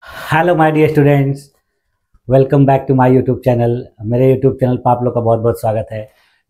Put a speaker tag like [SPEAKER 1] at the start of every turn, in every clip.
[SPEAKER 1] Hello my dear students, welcome back to my YouTube channel. मेरे YouTube channel पर आप लोग का बहुत बहुत स्वागत है।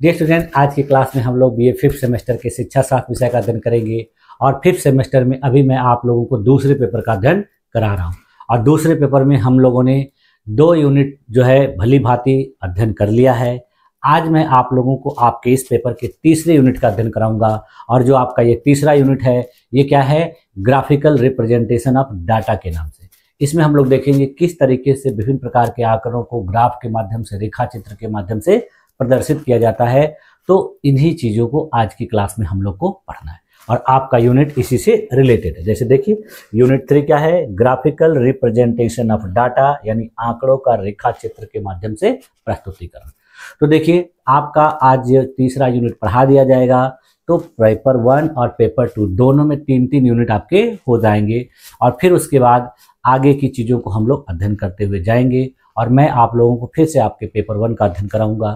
[SPEAKER 1] डियर स्टूडेंट, आज की क्लास में हम लोग बीए फिफ्थ सेमेस्टर के शिक्षा शास्त्र विषय का अध्ययन करेंगे। और फिफ्थ सेमेस्टर में अभी मैं आप लोगों को दूसरे पेपर का अध्ययन करा रहा हूँ। और दूसरे पेपर में हम लोगों ने 2 यूनिट जो है भली भांति अध्ययन कर लिया है। आज मैं आप लोगों को आपके इस पेपर के तीसरे यूनिट का अध्ययन कराऊंगा। और जो आपका ये तीसरा यूनिट है, ये क्या है? ग्राफिकल रिप्रेजेंटेशन ऑफ डाटा के नाम से। इसमें हम लोग देखेंगे किस तरीके से विभिन्न प्रकार के आंकड़ों को ग्राफ के माध्यम से, रेखा चित्र के माध्यम से प्रदर्शित किया जाता है। तो इन्हीं चीज़ों को आज की क्लास में हम लोग को पढ़ना है और आपका यूनिट इसी से रिलेटेड है। जैसे देखिए, यूनिट 3 क्या है? ग्राफिकल रिप्रेजेंटेशन ऑफ डाटा, यानी आंकड़ों का रेखा चित्र के माध्यम से प्रस्तुतिकरण। तो देखिए, आपका आज तीसरा यूनिट पढ़ा दिया जाएगा। तो पेपर 1 और पेपर 2 दोनों में 3-3 यूनिट आपके हो जाएंगे। और फिर उसके बाद आगे की चीज़ों को हम लोग अध्ययन करते हुए जाएंगे। और मैं आप लोगों को फिर से आपके पेपर 1 का अध्ययन कराऊंगा।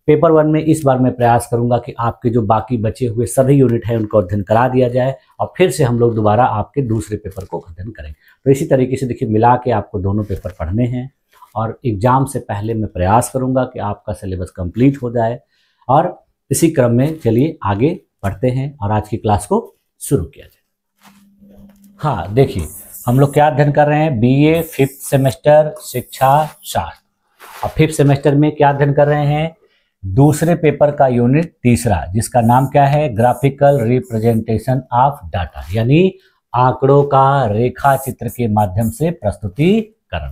[SPEAKER 1] पेपर 1 में इस बार मैं प्रयास करूंगा कि आपके जो बाकी बचे हुए सभी यूनिट हैं उनको अध्ययन करा दिया जाए और फिर से हम लोग दोबारा आपके दूसरे पेपर को अध्ययन करेंगे। तो इसी तरीके से देखिए, मिला के आपको दोनों पेपर पढ़ने हैं। और एग्जाम से पहले मैं प्रयास करूंगा कि आपका सिलेबस कंप्लीट हो जाए। और इसी क्रम में चलिए आगे बढ़ते हैं और आज की क्लास को शुरू किया जाए। हाँ, देखिए, हम लोग क्या अध्ययन कर रहे हैं? बीए फिफ्थ सेमेस्टर शिक्षा शास्त्र। और फिफ्थ सेमेस्टर में क्या अध्ययन कर रहे हैं? दूसरे पेपर का यूनिट तीसरा, जिसका नाम क्या है? ग्राफिकल रिप्रेजेंटेशन ऑफ डाटा, यानी आंकड़ों का रेखा चित्र के माध्यम से प्रस्तुतिकरण।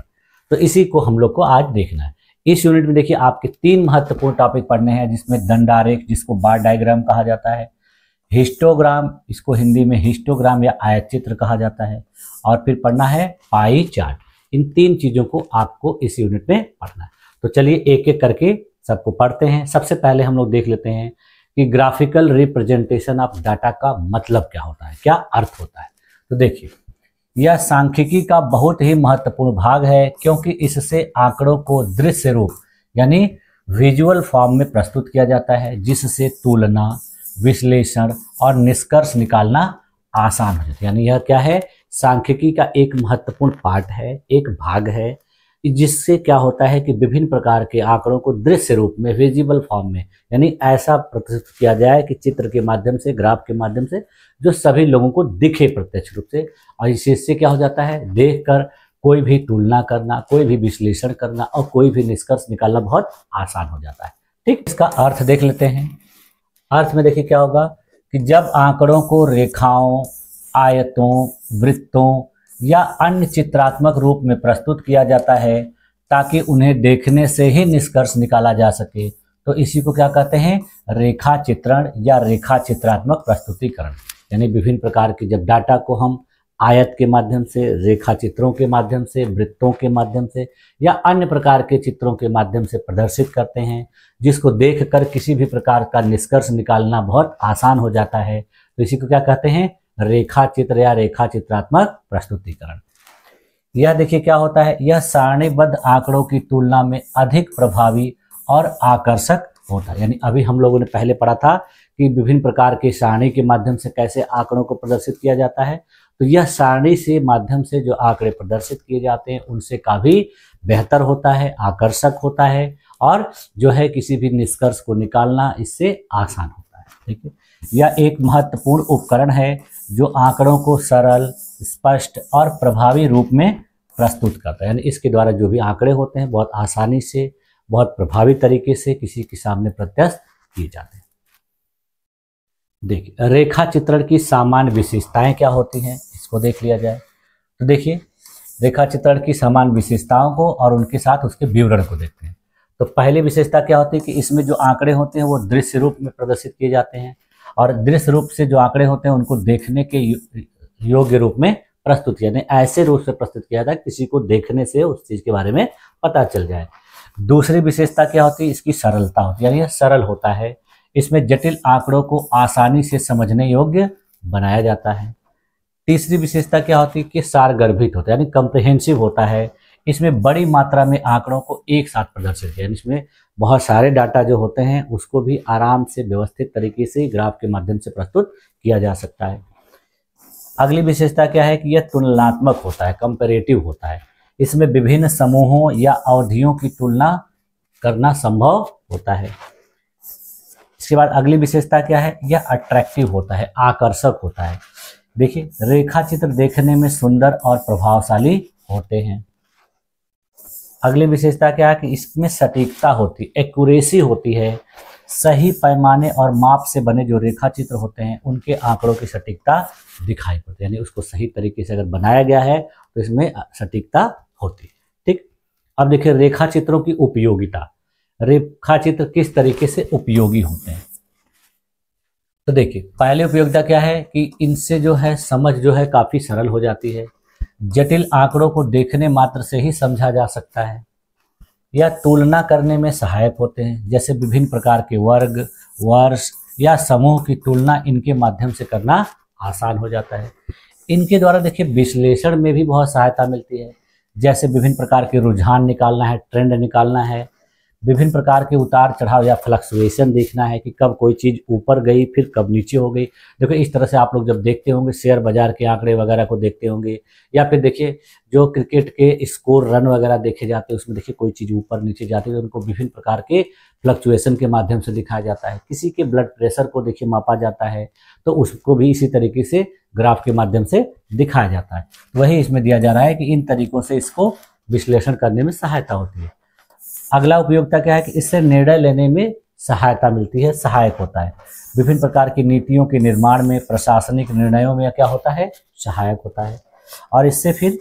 [SPEAKER 1] तो इसी को हम लोग को आज देखना है। इस यूनिट में देखिए, आपके 3 महत्वपूर्ण टॉपिक पढ़ने हैं, जिसमें दंडारेख, जिसको बार डायग्राम कहा जाता है, हिस्टोग्राम, इसको हिंदी में हिस्टोग्राम या आयतचित्र कहा जाता है, और फिर पढ़ना है पाई चार्ट। इन 3 चीज़ों को आपको इस यूनिट में पढ़ना है। तो चलिए एक एक करके सबको पढ़ते हैं। सबसे पहले हम लोग देख लेते हैं कि ग्राफिकल रिप्रेजेंटेशन ऑफ डाटा का मतलब क्या होता है, क्या अर्थ होता है। तो देखिए, यह सांख्यिकी का बहुत ही महत्वपूर्ण भाग है, क्योंकि इससे आंकड़ों को दृश्य रूप यानी विजुअल फॉर्म में प्रस्तुत किया जाता है, जिससे तुलना, विश्लेषण और निष्कर्ष निकालना आसान हो जाता है। यानी यह क्या है? सांख्यिकी का एक महत्वपूर्ण पार्ट है, एक भाग है, जिससे क्या होता है कि विभिन्न प्रकार के आंकड़ों को दृश्य रूप में, विजिबल फॉर्म में, यानी ऐसा प्रस्तुत किया जाए कि चित्र के माध्यम से, ग्राफ के माध्यम से, जो सभी लोगों को दिखे प्रत्यक्ष रूप से। और इससे क्या हो जाता है? देखकर कोई भी तुलना करना, कोई भी विश्लेषण करना और कोई भी निष्कर्ष निकालना बहुत आसान हो जाता है। ठीक, इसका अर्थ देख लेते हैं। अर्थ में देखिए क्या होगा कि जब आंकड़ों को रेखाओं, आयतों, वृत्तों या अन्य चित्रात्मक रूप में प्रस्तुत किया जाता है ताकि उन्हें देखने से ही निष्कर्ष निकाला जा सके, तो इसी को क्या कहते हैं? रेखा चित्रण या रेखा चित्रात्मक प्रस्तुतिकरण। यानी विभिन्न प्रकार के जब डाटा को हम आयत के माध्यम से, रेखा चित्रों के माध्यम से, वृत्तों के माध्यम से या अन्य प्रकार के चित्रों के माध्यम से प्रदर्शित करते हैं, जिसको देखकर किसी भी प्रकार का निष्कर्ष निकालना बहुत आसान हो जाता है, तो इसी को क्या कहते हैं? रेखा चित्र या रेखा चित्रात्मक प्रस्तुतिकरण। यह देखिए क्या होता है? यह सारणीबद्ध आंकड़ों की तुलना में अधिक प्रभावी और आकर्षक होता है। यानी अभी हम लोगों ने पहले पढ़ा था कि विभिन्न प्रकार के सारणी के माध्यम से कैसे आंकड़ों को प्रदर्शित किया जाता है। तो यह सारणी से माध्यम से जो आंकड़े प्रदर्शित किए जाते हैं उनसे काफ़ी बेहतर होता है, आकर्षक होता है, और जो है किसी भी निष्कर्ष को निकालना इससे आसान होता है। ठीक है, यह एक महत्वपूर्ण उपकरण है जो आंकड़ों को सरल, स्पष्ट और प्रभावी रूप में प्रस्तुत करता है। यानी इसके द्वारा जो भी आंकड़े होते हैं बहुत आसानी से, बहुत प्रभावी तरीके से किसी के सामने प्रस्तुत किए जाते हैं। देखिए, रेखा चित्रण की सामान्य विशेषताएं क्या होती हैं, इसको देख लिया जाए। तो देखिए, रेखा चित्रण की सामान्य विशेषताओं को और उनके साथ उसके विवरण को देखते हैं। तो पहली विशेषता क्या होती है कि इसमें जो आंकड़े होते हैं वो दृश्य रूप में प्रदर्शित किए जाते हैं, और दृश्य रूप से जो आंकड़े होते हैं उनको देखने के योग्य रूप में प्रस्तुत, यानी ऐसे रूप से प्रस्तुत किया जाए किसी को देखने से उस चीज़ के बारे में पता चल जाए। दूसरी विशेषता क्या होती है? इसकी सरलता होती है, यानी यह सरल होता है। इसमें जटिल आंकड़ों को आसानी से समझने योग्य बनाया जाता है। तीसरी विशेषता क्या होती है कि सारगर्भित होता है, यानी कम्प्रिहेंसिव होता है। इसमें बड़ी मात्रा में आंकड़ों को एक साथ प्रदर्शित किया, इसमें बहुत सारे डाटा जो होते हैं उसको भी आराम से व्यवस्थित तरीके से ग्राफ के माध्यम से प्रस्तुत किया जा सकता है। अगली विशेषता क्या है कि यह तुलनात्मक होता है, कंपैरेटिव होता है। इसमें विभिन्न समूहों या अवधियों की तुलना करना संभव होता है। इसके बाद अगली विशेषता क्या है, यह अट्रैक्टिव होता है, आकर्षक होता है। देखिए रेखा चित्र देखने में सुंदर और प्रभावशाली होते हैं। अगली विशेषता क्या है कि इसमें सटीकता होती, एक्यूरेसी होती है। सही पैमाने और माप से बने जो रेखा चित्र होते हैं उनके आंकड़ों की सटीकता दिखाई पड़ती है, यानी उसको सही तरीके से अगर बनाया गया है तो इसमें सटीकता होती है। ठीक, अब देखिए रेखा चित्रों की उपयोगिता। रेखा चित्र किस तरीके से उपयोगी होते हैं, तो देखिए पहले उपयोगिता क्या है कि इनसे जो है समझ जो है काफी सरल हो जाती है। जटिल आंकड़ों को देखने मात्र से ही समझा जा सकता है। या तुलना करने में सहायक होते हैं, जैसे विभिन्न प्रकार के वर्ग, वर्ष या समूह की तुलना इनके माध्यम से करना आसान हो जाता है। इनके द्वारा देखिए विश्लेषण में भी बहुत सहायता मिलती है, जैसे विभिन्न प्रकार के रुझान निकालना है, ट्रेंड निकालना है, विभिन्न प्रकार के उतार चढ़ाव या फ्लक्चुएशन देखना है कि कब कोई चीज़ ऊपर गई फिर कब नीचे हो गई। देखो इस तरह से आप लोग जब देखते होंगे शेयर बाजार के आंकड़े वगैरह को देखते होंगे, या फिर देखिए जो क्रिकेट के स्कोर रन वगैरह देखे जाते हैं उसमें देखिए कोई चीज़ ऊपर नीचे जाती है तो उनको विभिन्न प्रकार के फ्लक्चुएशन के माध्यम से दिखाया जाता है। किसी के ब्लड प्रेशर को देखिए मापा जाता है तो उसको भी इसी तरीके से ग्राफ के माध्यम से दिखाया जाता है। वही इसमें दिया जा रहा है कि इन तरीकों से इसको विश्लेषण करने में सहायता होती है। अगला उपयोगिता क्या है कि इससे निर्णय लेने में सहायता मिलती है, सहायक होता है। विभिन्न प्रकार की नीतियों के निर्माण में, प्रशासनिक निर्णयों में क्या होता है, सहायक होता है। और इससे फिर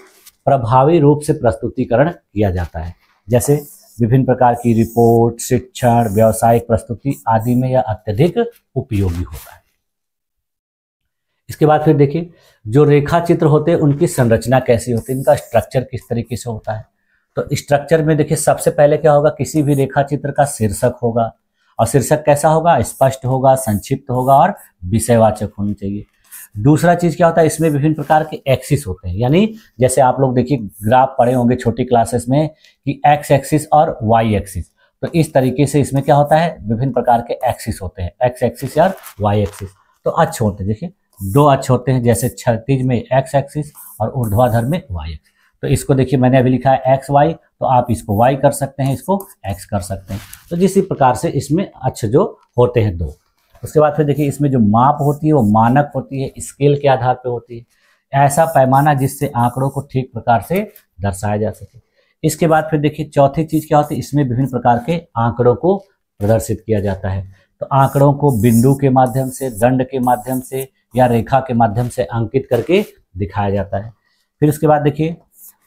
[SPEAKER 1] प्रभावी रूप से प्रस्तुतिकरण किया जाता है, जैसे विभिन्न प्रकार की रिपोर्ट, शिक्षण, व्यावसायिक प्रस्तुति आदि में यह अत्यधिक उपयोगी होता है। इसके बाद फिर देखिए जो रेखा चित्र होते हैं उनकी संरचना कैसी होती है, इनका स्ट्रक्चर किस तरीके से होता है। तो स्ट्रक्चर में देखिए सबसे पहले क्या होगा, किसी भी रेखा चित्र का शीर्षक होगा, और शीर्षक कैसा होगा, स्पष्ट होगा, संक्षिप्त होगा और विषयवाचक होनी चाहिए। दूसरा चीज क्या होता है, इसमें विभिन्न प्रकार के एक्सिस होते हैं, यानी जैसे आप लोग देखिए ग्राफ पढ़े होंगे छोटी क्लासेस में कि एक्स एक्सिस और वाई एक्सिस, तो इस तरीके से इसमें क्या होता है, विभिन्न प्रकार के एक्सिस होते हैं, एक्स एक्सिस और वाई एक्सिस। तो अक्ष होते हैं, देखिए दो अक्ष होते हैं, जैसे क्षैतिज में एक्स एक्सिस और ऊर्ध्वाधर में वाई एक्सिस। तो इसको देखिए मैंने अभी लिखा है एक्स वाई, तो आप इसको वाई कर सकते हैं, इसको एक्स कर सकते हैं। तो जिस प्रकार से इसमें अक्ष जो होते हैं दो। उसके बाद फिर देखिए इसमें जो माप होती है वो मानक होती है, स्केल के आधार पे होती है, ऐसा पैमाना जिससे आंकड़ों को ठीक प्रकार से दर्शाया जा सके। इसके बाद फिर देखिए चौथी चीज क्या होती है, इसमें विभिन्न प्रकार के आंकड़ों को प्रदर्शित किया जाता है। तो आंकड़ों को बिंदु के माध्यम से, दंड के माध्यम से या रेखा के माध्यम से अंकित करके दिखाया जाता है। फिर उसके बाद देखिए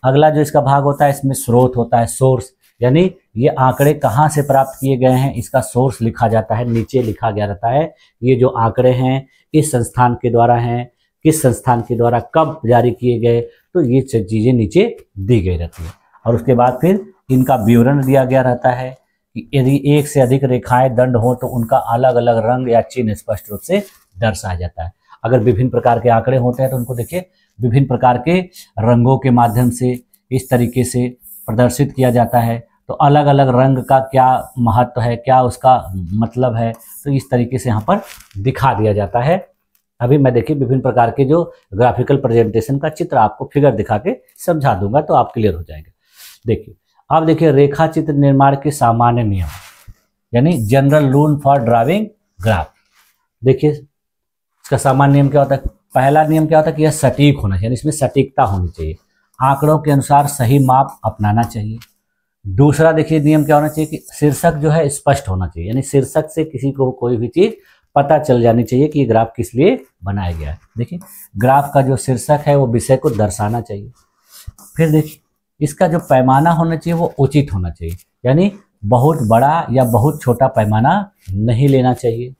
[SPEAKER 1] अगला जो इसका भाग होता है, इसमें स्रोत होता है, सोर्स, यानी ये आंकड़े कहाँ से प्राप्त किए गए हैं इसका सोर्स लिखा जाता है, नीचे लिखा गया रहता है। ये जो आंकड़े हैं इस संस्थान के द्वारा हैं, किस संस्थान के द्वारा कब जारी किए गए, तो ये चीजें नीचे दी गई रहती है। और उसके बाद फिर इनका विवरण दिया गया रहता है कि यदि एक से अधिक रेखाएं दंड हो तो उनका अलग अलग रंग या चिन्ह स्पष्ट रूप से दर्शाया जाता है। अगर विभिन्न प्रकार के आंकड़े होते हैं तो उनको देखिए विभिन्न प्रकार के रंगों के माध्यम से इस तरीके से प्रदर्शित किया जाता है। तो अलग अलग रंग का क्या महत्व है, क्या उसका मतलब है, तो इस तरीके से यहाँ पर दिखा दिया जाता है। अभी मैं देखिए विभिन्न प्रकार के जो ग्राफिकल प्रेजेंटेशन का चित्र आपको फिगर दिखा के समझा दूंगा तो आप क्लियर हो जाएगा। देखिए अब देखिए रेखा चित्र निर्माण के सामान्य नियम, यानी general rule for drawing graph. देखिए इसका सामान्य नियम क्या होता है, पहला नियम क्या होता है कि यह सटीक होना चाहिए, यानी इसमें सटीकता होनी चाहिए, आंकड़ों के अनुसार सही माप अपनाना चाहिए। दूसरा देखिए नियम क्या होना चाहिए कि शीर्षक जो है स्पष्ट होना चाहिए, यानी शीर्षक से किसी को कोई भी चीज पता चल जानी चाहिए कि ये ग्राफ किस लिए बनाया गया है। देखिए ग्राफ का जो शीर्षक है वो विषय को दर्शाना चाहिए। फिर देखिए इसका जो पैमाना होना चाहिए वो उचित होना चाहिए, यानी बहुत बड़ा या बहुत छोटा पैमाना नहीं लेना चाहिए।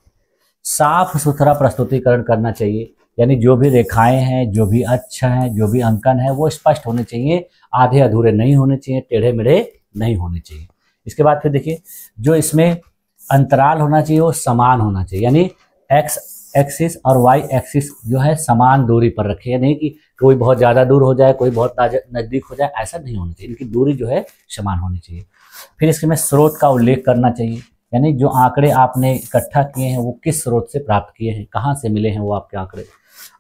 [SPEAKER 1] साफ सुथरा प्रस्तुतिकरण करना चाहिए, यानी जो भी रेखाएं हैं, जो भी अक्ष हैं, जो भी अंकन है वो स्पष्ट होने चाहिए, आधे अधूरे नहीं होने चाहिए, टेढ़े मेढ़े नहीं होने चाहिए। इसके बाद फिर देखिए जो इसमें अंतराल होना चाहिए वो समान होना चाहिए, यानी एक्स एक्सिस और वाई एक्सिस जो है समान दूरी पर रखे, यानी कि कोई बहुत ज़्यादा दूर हो जाए, कोई बहुत नज़दीक हो जाए, ऐसा नहीं होना चाहिए, इनकी दूरी जो है समान होनी चाहिए। फिर इसमें स्रोत का उल्लेख करना चाहिए, यानी जो आंकड़े आपने इकट्ठा किए हैं वो किस स्रोत से प्राप्त किए हैं, कहाँ से मिले हैं वो आपके आंकड़े।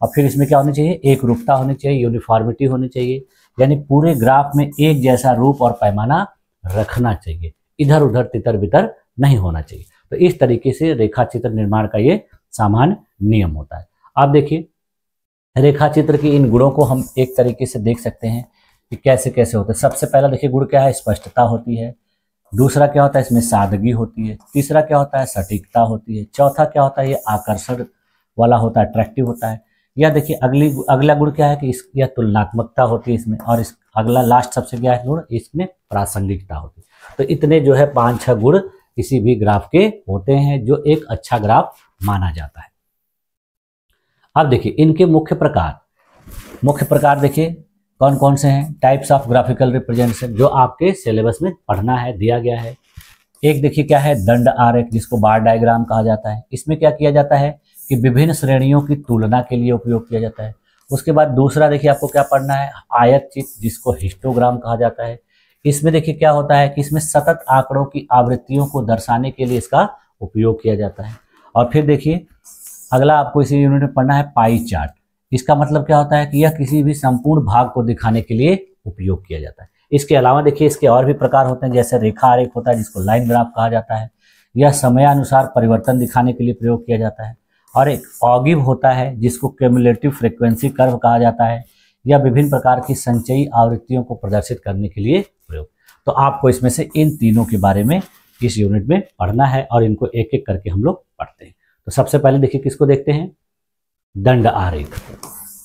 [SPEAKER 1] और फिर इसमें क्या होनी चाहिए, एक रूपता होनी चाहिए, यूनिफॉर्मिटी होनी चाहिए, यानी पूरे ग्राफ में एक जैसा रूप और पैमाना रखना चाहिए, इधर उधर तितर बितर नहीं होना चाहिए। तो इस तरीके से रेखा चित्र निर्माण का ये सामान्य नियम होता है। आप देखिए रेखा चित्र के इन गुणों को हम एक तरीके से देख सकते हैं कि कैसे कैसे होते हैं। सबसे पहला देखिए गुण क्या है, स्पष्टता होती है। दूसरा क्या होता है, इसमें सादगी होती है। तीसरा क्या होता है, सटीकता होती है। चौथा क्या होता है, ये आकर्षण वाला होता है, अट्रैक्टिव होता है। या देखिए अगला गुण क्या है कि यह तुलनात्मकता होती है इसमें। और इस अगला लास्ट सबसे क्या है गुण, इसमें प्रासंगिकता होती है। तो इतने जो है 5-6 गुण किसी भी ग्राफ के होते हैं जो एक अच्छा ग्राफ माना जाता है। अब देखिए इनके मुख्य प्रकार देखिए कौन कौन से हैं। टाइप्स ऑफ ग्राफिकल रिप्रेजेंटेशन जो आपके सिलेबस में पढ़ना है, दिया गया है। एक देखिए क्या है, दंड आरेख जिसको बार डायग्राम कहा जाता है। इसमें क्या किया जाता है कि विभिन्न श्रेणियों की तुलना के लिए उपयोग किया जाता है। उसके बाद दूसरा देखिए आपको क्या पढ़ना है, आयत चित्र जिसको हिस्टोग्राम कहा जाता है। इसमें देखिए क्या होता है कि इसमें सतत आंकड़ों की आवृत्तियों को दर्शाने के लिए इसका उपयोग किया जाता है। और फिर देखिए अगला आपको इसी यूनिट में पढ़ना है पाई चार्ट। इसका मतलब क्या होता है कि यह किसी भी संपूर्ण भाग को दिखाने के लिए उपयोग किया जाता है। इसके अलावा देखिए इसके और भी प्रकार होते हैं, जैसे रेखा आरेख होता है जिसको लाइन ग्राफ कहा जाता है। यह समयानुसार परिवर्तन दिखाने के लिए प्रयोग किया जाता है। और एक ऑगिव होता है जिसको क्यूमुलेटिव फ्रीक्वेंसी कर्व कहा जाता है। यह विभिन्न प्रकार की संचयी आवृत्तियों को प्रदर्शित करने के लिए प्रयोग। तो आपको इसमें से इन तीनों के बारे में इस यूनिट में पढ़ना है और इनको एक एक करके हम लोग पढ़ते हैं। तो सबसे पहले देखिए किसको देखते हैं, दंड आरेख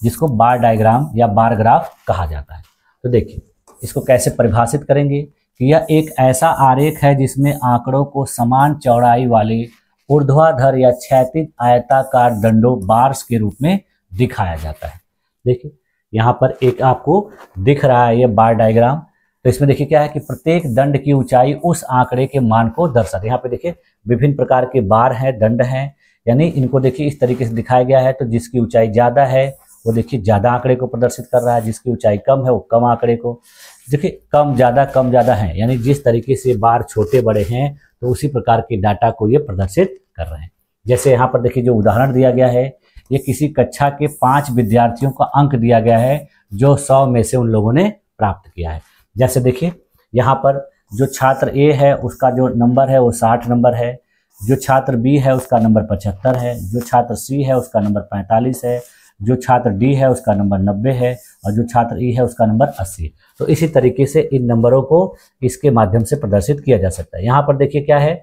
[SPEAKER 1] जिसको बार डायग्राम या बार ग्राफ कहा जाता है। तो देखिए इसको कैसे परिभाषित करेंगे कि यह एक ऐसा आरेख है जिसमें आंकड़ों को समान चौड़ाई वाले ऊर्ध्वाधर या क्षैतिज आयताकार दंडों बार्स के रूप में दिखाया जाता है। देखिए यहाँ पर एक आपको दिख रहा है ये बार डायग्राम। तो इसमें देखिए क्या है कि प्रत्येक दंड की ऊंचाई उस आंकड़े के मान को दर्शाती है। यहाँ पे देखिए विभिन्न प्रकार के बार हैं, दंड हैं, यानी इनको देखिए इस तरीके से दिखाया गया है। तो जिसकी ऊंचाई ज़्यादा है वो देखिए ज़्यादा आंकड़े को प्रदर्शित कर रहा है, जिसकी ऊंचाई कम है वो कम आंकड़े को। देखिए कम ज़्यादा है, यानी जिस तरीके से बार छोटे बड़े हैं तो उसी प्रकार के डाटा को ये प्रदर्शित कर रहे हैं। जैसे यहाँ पर देखिए जो उदाहरण दिया गया है, ये किसी कक्षा के 5 विद्यार्थियों का अंक दिया गया है जो 100 में से उन लोगों ने प्राप्त किया है। जैसे देखिए यहाँ पर जो छात्र ए है उसका जो नंबर है वो 60 नंबर है, जो छात्र बी है उसका नंबर 75 है, जो छात्र सी है उसका नंबर 45 है, जो छात्र डी है उसका नंबर 90 है और जो छात्र ई है उसका नंबर 80 है। तो इसी तरीके से इन नंबरों को इसके माध्यम से प्रदर्शित किया जा सकता है। यहाँ पर देखिए क्या है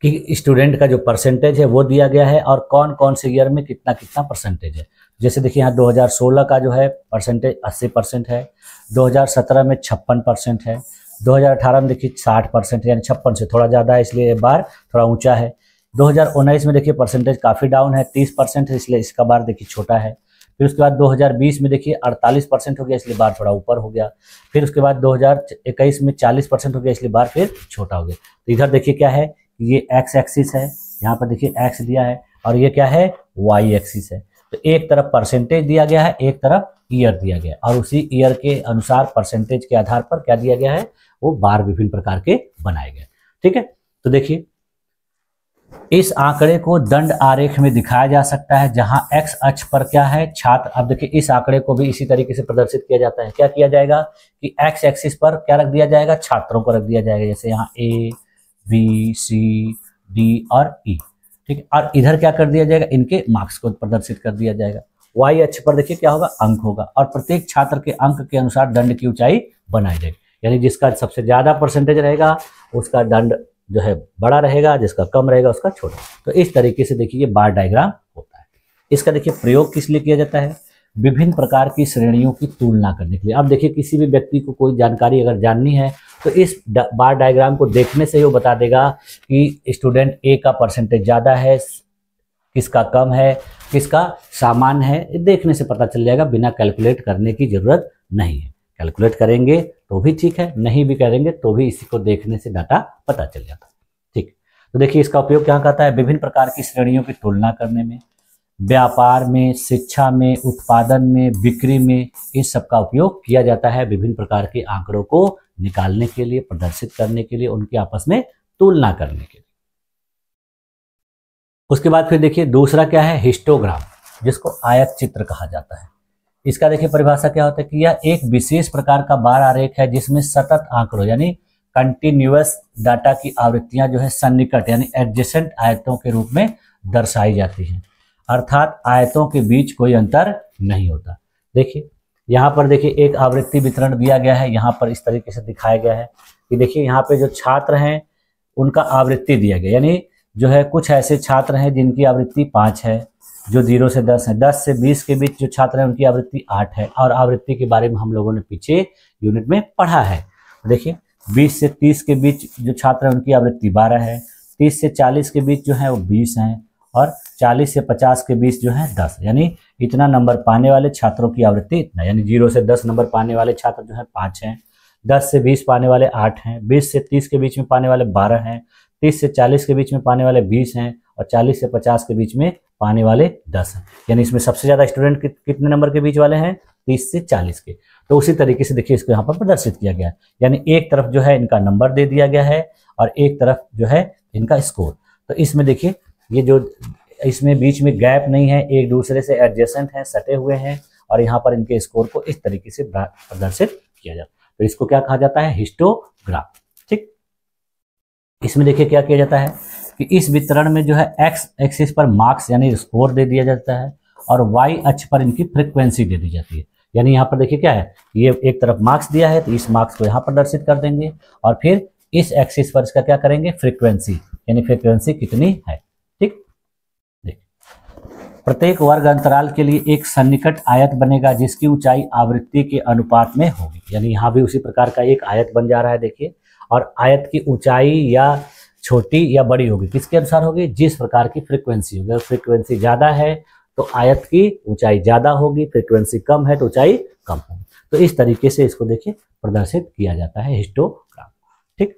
[SPEAKER 1] कि स्टूडेंट का जो परसेंटेज है वो दिया गया है और कौन कौन से ईयर में कितना कितना परसेंटेज है। जैसे देखिए यहाँ 2016 का जो है परसेंटेज 80% है, 2017 में 56% है, 2018 में देखिए 60% यानी 56 से थोड़ा ज़्यादा है इसलिए ये बार थोड़ा ऊंचा है। 2019 में देखिए परसेंटेज काफ़ी डाउन है, 30% है इसलिए इसका बार देखिए छोटा है। फिर उसके बाद 2020 में देखिए 48% हो गया इसलिए बार थोड़ा ऊपर हो गया। फिर उसके बाद 2021 में 40% हो गया इसलिए बार फिर छोटा हो गया। तो इधर देखिए क्या है, ये एक्स एक्सिस है, यहाँ पर देखिए एक्स दिया है और ये क्या है वाई एक्सिस है। तो एक तरफ परसेंटेज दिया गया है, एक तरफ ईयर दिया गया और उसी ईयर के अनुसार परसेंटेज के आधार पर क्या दिया गया है वो बार विभिन्न प्रकार के बनाए गए। ठीक है, तो देखिए इस आंकड़े को दंड आरेख में दिखाया जा सकता है जहां एक्स अक्ष पर क्या है छात्र। अब देखिए इस आंकड़े को भी इसी तरीके से प्रदर्शित किया जाता है। क्या किया जाएगा कि एक्स एक्सिस पर क्या रख दिया जाएगा, छात्रों को रख दिया जाएगा, जैसे यहाँ ए बी सी डी और ई। ठीक है, और इधर क्या कर दिया जाएगा, इनके मार्क्स को प्रदर्शित कर दिया जाएगा। वाई अक्ष पर देखिए क्या होगा, अंक होगा और प्रत्येक छात्र के अंक के अनुसार दंड की ऊंचाई बनाई जाएगी। यानी जिसका सबसे ज्यादा परसेंटेज रहेगा उसका दंड जो है बड़ा रहेगा, जिसका कम रहेगा उसका छोटा। तो इस तरीके से देखिए ये बार डायग्राम होता है। इसका देखिए प्रयोग किस लिए किया जाता है, विभिन्न प्रकार की श्रेणियों की तुलना करने के लिए। अब देखिए किसी भी व्यक्ति को कोई जानकारी अगर जाननी है तो इस बार डायग्राम को देखने से ही वो बता देगा कि स्टूडेंट ए का परसेंटेज ज़्यादा है, किसका कम है, किसका सामान्य है, देखने से पता चल जाएगा। बिना कैलकुलेट करने की जरूरत नहीं है। कैलकुलेट करेंगे तो भी ठीक है, नहीं भी करेंगे तो भी इसी को देखने से डाटा पता चल जाता है। ठीक, तो देखिए इसका उपयोग क्या करता है, विभिन्न प्रकार की श्रेणियों की तुलना करने में, व्यापार में, शिक्षा में, उत्पादन में, बिक्री में, इस सब का उपयोग किया जाता है विभिन्न प्रकार के आंकड़ों को निकालने के लिए, प्रदर्शित करने के लिए, उनकी आपस में तुलना करने के लिए। उसके बाद फिर देखिए दूसरा क्या है, हिस्टोग्राम, जिसको आयत चित्र कहा जाता है। इसका देखिए परिभाषा क्या होता है कि यह एक विशेष प्रकार का बार आरेख है जिसमें सतत आंकड़ों यानी कंटिन्यूअस डाटा की आवृत्तियां जो है सन्निकट यानी एडजेसेंट आयतों के रूप में दर्शाई जाती हैं, अर्थात आयतों के बीच कोई अंतर नहीं होता। देखिए यहाँ पर देखिए एक आवृत्ति वितरण दिया गया है, यहाँ पर इस तरीके से दिखाया गया है कि देखिए यहाँ पे जो छात्र हैं उनका आवृत्ति दिया गया, यानी जो है कुछ ऐसे छात्र हैं जिनकी आवृत्ति 5 है, जो 0 से 10 है, 10 से 20 के बीच जो छात्र हैं उनकी आवृत्ति 8 है, और आवृत्ति के बारे में हम लोगों ने पीछे यूनिट में पढ़ा है। देखिए 20 से 30 के बीच जो छात्र हैं उनकी आवृत्ति 12 है, 30 से 40 के बीच जो है वो 20 हैं, और 40 से 50 के बीच जो है 10, यानी इतना नंबर पाने वाले छात्रों की आवृत्ति इतना, यानी 0 से 10 नंबर पाने वाले छात्र जो है 5 हैं, 10 से 20 पाने वाले 8 हैं, 20 से 30 के बीच में पाने वाले 12 हैं, 30 से 40 के बीच में पाने वाले 20 हैं, और 40 से 50 के बीच में पाने वाले 10 हैं। यानी इसमें सबसे ज़्यादा स्टूडेंट कितने नंबर के बीच वाले हैं? 30 से 40 के। तो उसी तरीके से देखिए इसको यहाँ पर प्रदर्शित किया गया है, यानी एक तरफ जो है इनका नंबर दे दिया गया है और एक तरफ जो है इनका स्कोर। तो इसमें देखिए ये जो इसमें बीच में गैप नहीं है, एक दूसरे से एडजेसेंट हैं, सटे हुए हैं, और यहाँ पर इनके स्कोर को इस तरीके से प्रदर्शित किया जाता है। तो इसको क्या कहा जाता है? हिस्टोग्राफ। ठीक, इसमें देखिए क्या किया जाता है कि इस वितरण में जो है एक्स एक्सिस पर मार्क्स यानी स्कोर दे दिया जाता है, और वाई अक्ष पर इनकी फ्रीक्वेंसी दे दी जाती है। यानी यहाँ पर देखिए क्या है, ये एक तरफ मार्क्स दिया है तो इस मार्क्स को यहाँ प्रदर्शित कर देंगे, और फिर इस एक्सिस पर इसका क्या करेंगे? फ्रीक्वेंसी, यानी फ्रीक्वेंसी कितनी है। ठीक, प्रत्येक वर्ग अंतराल के लिए एक सन्निकट आयत बनेगा जिसकी ऊंचाई आवृत्ति के अनुपात में होगी। यानी यहाँ भी उसी प्रकार का एक आयत बन जा रहा है देखिए, और आयत की ऊंचाई या छोटी या बड़ी होगी, किसके अनुसार होगी? जिस प्रकार की फ्रीक्वेंसी होगी। अगर फ्रीक्वेंसी ज़्यादा है तो आयत की ऊंचाई ज़्यादा होगी, फ्रीक्वेंसी कम है तो ऊंचाई कम होगी। तो इस तरीके से इसको देखिए प्रदर्शित किया जाता है हिस्टोग्राफ। ठीक,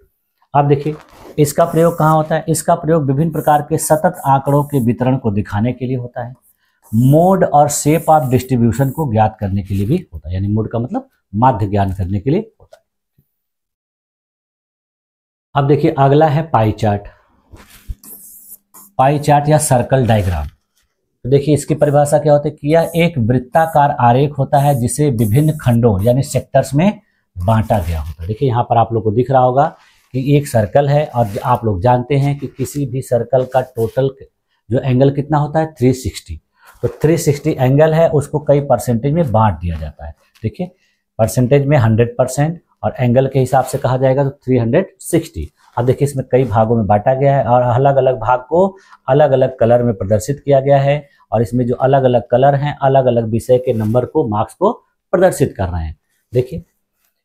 [SPEAKER 1] अब देखिए इसका प्रयोग कहाँ होता है? इसका प्रयोग विभिन्न प्रकार के सतत आंकड़ों के वितरण को दिखाने के लिए होता है, मोड और शेप ऑफ डिस्ट्रीब्यूशन को ज्ञात करने के लिए भी होता है। यानी मोड का मतलब माध्य ज्ञान करने के लिए होता है। अब देखिए अगला है पाई चार्ट। पाई चार्ट या सर्कल डायग्राम। तो देखिए इसकी परिभाषा क्या होती है कि यह एक वृत्ताकार आरेख होता है जिसे विभिन्न खंडों यानी सेक्टर्स में बांटा गया होता है। देखिए यहाँ पर आप लोग को दिख रहा होगा कि एक सर्कल है, और आप लोग जानते हैं कि किसी भी सर्कल का टोटल जो एंगल कितना होता है? 360। तो 360 एंगल है, उसको कई परसेंटेज में बांट दिया जाता है। देखिए परसेंटेज में 100% और एंगल के हिसाब से कहा जाएगा तो 360। अब देखिए इसमें कई भागों में बांटा गया है और अलग अलग भाग को अलग अलग कलर में प्रदर्शित किया गया है, और इसमें जो अलग अलग कलर हैं अलग अलग विषय के नंबर को, मार्क्स को प्रदर्शित कर रहे हैं। देखिए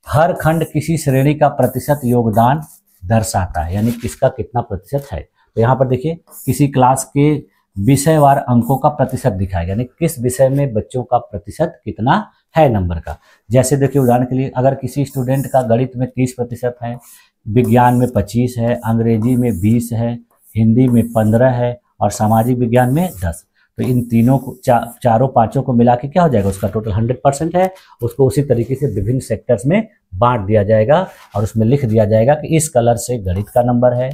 [SPEAKER 1] हर खंड किसी श्रेणी का प्रतिशत योगदान दर्शाता है, यानी किसका कितना प्रतिशत है। तो यहाँ पर देखिए किसी क्लास के विषयवार अंकों का प्रतिशत दिखाएगा, यानी किस विषय में बच्चों का प्रतिशत कितना है नंबर का। जैसे देखिए उदाहरण के लिए अगर किसी स्टूडेंट का गणित में 30% है, विज्ञान में 25 है, अंग्रेजी में 20 है, हिंदी में 15 है और सामाजिक विज्ञान में 10, तो इन तीनों को चारों पांचों को मिला के क्या हो जाएगा? उसका टोटल 100% है। उसको उसी तरीके से विभिन्न सेक्टर्स में बांट दिया जाएगा, और उसमें लिख दिया जाएगा कि इस कलर से गणित का नंबर है,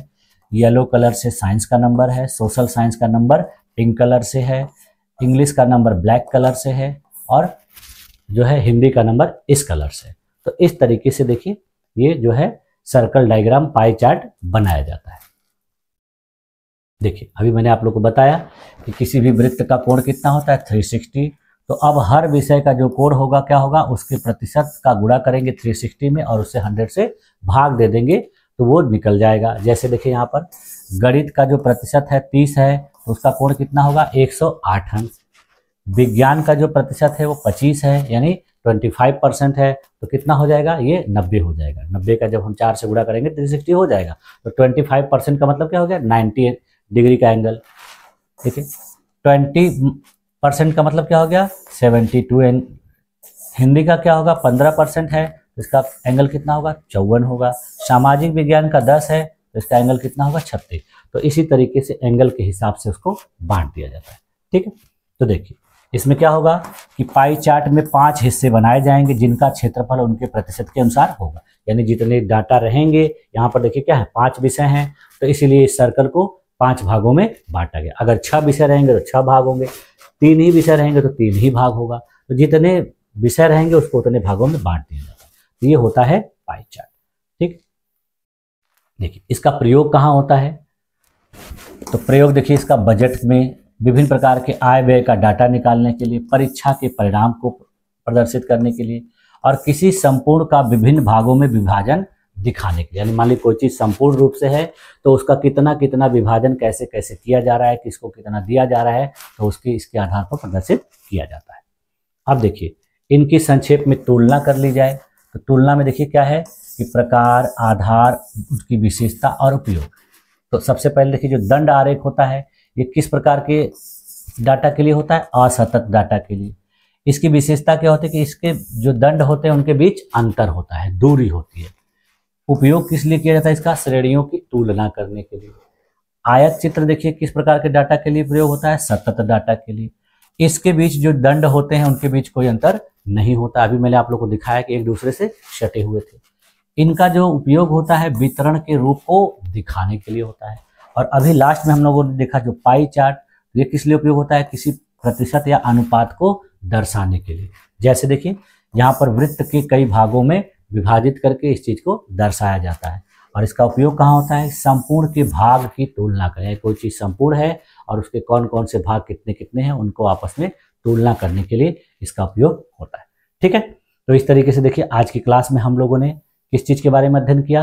[SPEAKER 1] येलो कलर से साइंस का नंबर है, सोशल साइंस का नंबर पिंक कलर से है, इंग्लिश का नंबर ब्लैक कलर से है, और जो है हिंदी का नंबर इस कलर से। तो इस तरीके से देखिए ये जो है सर्कल डायग्राम पाई चार्ट बनाया जाता है। देखिए अभी मैंने आप लोग को बताया कि किसी भी वृत्त का कोण कितना होता है? 360। तो अब हर विषय का जो कोण होगा क्या होगा? उसके प्रतिशत का गुणा करेंगे 360 में और उससे 100 से भाग दे देंगे तो वो निकल जाएगा। जैसे देखिए यहाँ पर गणित का जो प्रतिशत है 30 है, तो उसका कोण कितना होगा? 108 अंक। विज्ञान का जो प्रतिशत है वो 25 है, यानी 25% है, तो कितना हो जाएगा? ये 90 हो जाएगा। 90 का जब हम 4 से गुणा करेंगे 360 हो जाएगा। तो 25% का मतलब क्या हो गया? 90 डिग्री का एंगल। ठीक है, 20% का मतलब क्या हो गया? 72। हिंदी का क्या होगा? 15% है, तो इसका एंगल कितना होगा? 54 होगा। सामाजिक विज्ञान का 10 है, तो इसका एंगल कितना होगा? 36। तो इसी तरीके से एंगल के हिसाब से उसको बांट दिया जाता है। ठीक है, तो देखिए इसमें क्या होगा कि पाई चार्ट में 5 हिस्से बनाए जाएंगे जिनका क्षेत्रफल उनके प्रतिशत के अनुसार होगा। यानी जितने डाटा रहेंगे, यहाँ पर देखिए क्या है? 5 विषय हैं, तो इसीलिए इस सर्कल को 5 भागों में बांटा गया। अगर 6 विषय रहेंगे तो 6 भाग होंगे, 3 ही विषय रहेंगे तो 3 ही भाग होगा। तो जितने विषय रहेंगे उसको उतने भागों में बांट दिया जाता है। तो ये होता है पाई चार्ट। ठीक, देखिए इसका प्रयोग कहाँ होता है, तो प्रयोग देखिए इसका बजट में, विभिन्न प्रकार के आय व्यय का डाटा निकालने के लिए, परीक्षा के परिणाम को प्रदर्शित करने के लिए, और किसी संपूर्ण का विभिन्न भागों में विभाजन दिखाने के लिए। यानी मान ली कोई चीज़ संपूर्ण रूप से है तो उसका कितना कितना विभाजन कैसे कैसे किया जा रहा है, किसको कितना दिया जा रहा है, तो उसके इसके आधार पर प्रदर्शित किया जाता है। अब देखिए इनकी संक्षेप में तुलना कर ली जाए, तो तुलना में देखिए क्या है कि प्रकार, आधार, उसकी विशेषता और उपयोग। तो सबसे पहले देखिए जो दंड आरेख होता है ये किस प्रकार के डाटा के लिए होता है, असतत डाटा के लिए। इसकी विशेषता क्या होती है कि इसके जो दंड होते हैं उनके बीच अंतर होता है, दूरी होती है। उपयोग किस लिए किया जाता है इसका, श्रेणियों की तुलना करने के लिए। आयत चित्र देखिए किस प्रकार के डाटा के लिए प्रयोग होता है, सतत डाटा के लिए। इसके बीच जो दंड होते हैं उनके बीच कोई अंतर नहीं होता, अभी मैंने आप लोग को दिखाया कि एक दूसरे से सटे हुए थे। इनका जो उपयोग होता है वितरण के रूप को दिखाने के लिए होता है। और अभी लास्ट में हम लोगों ने देखा जो पाई चार्ट, ये किस लिए उपयोग होता है, किसी प्रतिशत या अनुपात को दर्शाने के लिए। जैसे देखिए यहाँ पर वृत्त के कई भागों में विभाजित करके इस चीज को दर्शाया जाता है। और इसका उपयोग कहाँ होता है, संपूर्ण के भाग की तुलना करें। कोई चीज संपूर्ण है और उसके कौन कौन से भाग कितने कितने हैं उनको आपस में तुलना करने के लिए इसका उपयोग होता है। ठीक है, तो इस तरीके से देखिए आज की क्लास में हम लोगों ने किस चीज के बारे में अध्ययन किया,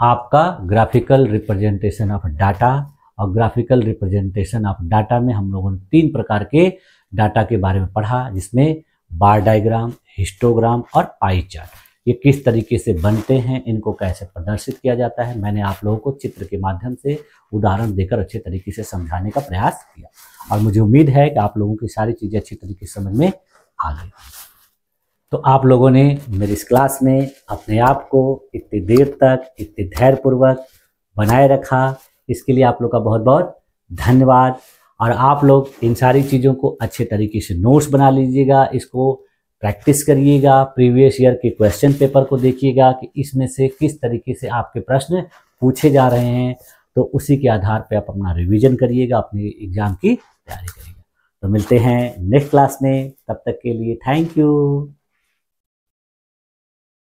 [SPEAKER 1] आपका ग्राफिकल रिप्रेजेंटेशन ऑफ डाटा। और ग्राफिकल रिप्रेजेंटेशन ऑफ डाटा में हम लोगों ने 3 प्रकार के डाटा के बारे में पढ़ा, जिसमें बार डायग्राम, हिस्टोग्राम और पाई चार्ट। ये किस तरीके से बनते हैं, इनको कैसे प्रदर्शित किया जाता है, मैंने आप लोगों को चित्र के माध्यम से उदाहरण देकर अच्छे तरीके से समझाने का प्रयास किया। और मुझे उम्मीद है कि आप लोगों की सारी चीज़ें अच्छी तरीके से समझ में आ गई। तो आप लोगों ने मेरी इस क्लास में अपने आप को इतनी देर तक इतने धैर्यपूर्वक बनाए रखा, इसके लिए आप लोग का बहुत बहुत धन्यवाद। और आप लोग इन सारी चीज़ों को अच्छे तरीके से नोट्स बना लीजिएगा, इसको प्रैक्टिस करिएगा, प्रीवियस ईयर के क्वेश्चन पेपर को देखिएगा कि इसमें से किस तरीके से आपके प्रश्न पूछे जा रहे हैं, तो उसी के आधार पे आप अपना रिवीजन करिएगा, अपने एग्जाम की तैयारी करिएगा। तो मिलते हैं नेक्स्ट क्लास में, तब तक के लिए थैंक यू।